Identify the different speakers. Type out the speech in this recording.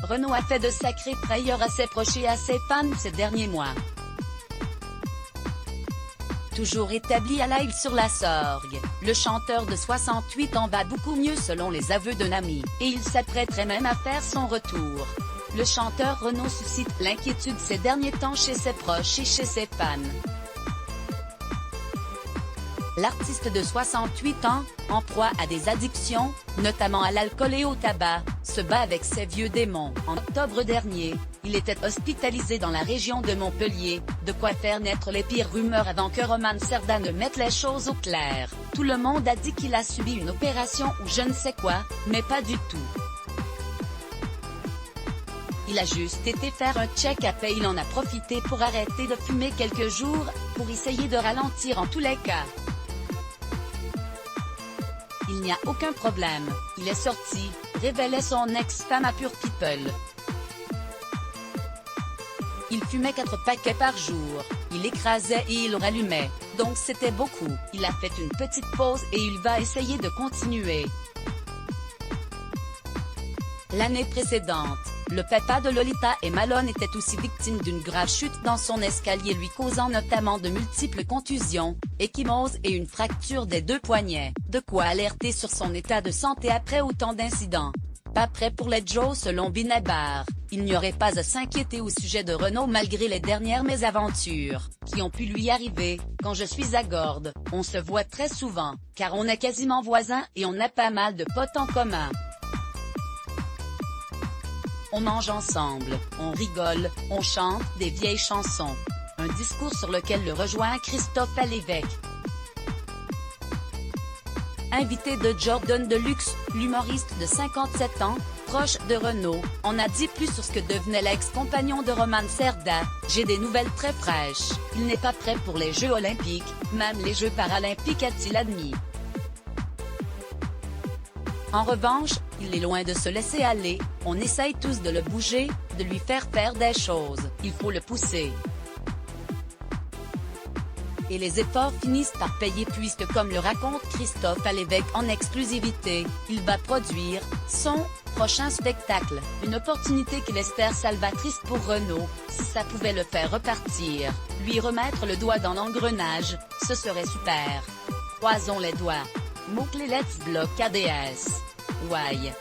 Speaker 1: Renaud a fait de sacrées frayeurs à ses proches et à ses fans ces derniers mois. Toujours établi à l'Aille-sur-la-Sorgue, le chanteur de 68 ans va beaucoup mieux selon les aveux d'un ami, et il s'apprêterait même à faire son retour. Le chanteur Renaud suscite l'inquiétude ces derniers temps chez ses proches et chez ses fans. L'artiste de 68 ans, en proie à des addictions, notamment à l'alcool et au tabac, se bat avec ses vieux démons. En octobre dernier, il était hospitalisé dans la région de Montpellier, de quoi faire naître les pires rumeurs avant que Roman Cerda ne mette les choses au clair. Tout le monde a dit qu'il a subi une opération ou je ne sais quoi, mais pas du tout. Il a juste été faire un check-up et il en a profité pour arrêter de fumer quelques jours, pour essayer de ralentir en tous les cas. Il n'y a aucun problème, il est sorti, révélait son ex-femme à Pure People. Il fumait 4 paquets par jour, il écrasait et il rallumait, donc c'était beaucoup. Il a fait une petite pause et il va essayer de continuer. L'année précédente, le papa de Lolita et Malone était aussi victime d'une grave chute dans son escalier lui causant notamment de multiples contusions, échymoses et une fracture des 2 poignets, de quoi alerter sur son état de santé après autant d'incidents. Pas prêt pour les Joe selon Binabar, il n'y aurait pas à s'inquiéter au sujet de Renaud malgré les dernières mésaventures, qui ont pu lui arriver. Quand je suis à Gordes, on se voit très souvent, car on est quasiment voisins et on a pas mal de potes en commun. On mange ensemble, on rigole, on chante des vieilles chansons. Un discours sur lequel le rejoint Christophe Lévesque. Invité de Jordan Deluxe, l'humoriste de 57 ans, proche de Renaud, en a dit plus sur ce que devenait l'ex-compagnon de Roman Cerda. J'ai des nouvelles très fraîches, il n'est pas prêt pour les Jeux Olympiques, même les Jeux Paralympiques a-t-il admis. En revanche, il est loin de se laisser aller, on essaye tous de le bouger, de lui faire des choses, il faut le pousser. Et les efforts finissent par payer puisque comme le raconte Christophe Lévesque en exclusivité, il va produire son prochain spectacle, une opportunité qu'il espère salvatrice pour Renaud, si ça pouvait le faire repartir, lui remettre le doigt dans l'engrenage, ce serait super. Croisons les doigts. Mot-clé Let's Block ADS. Why?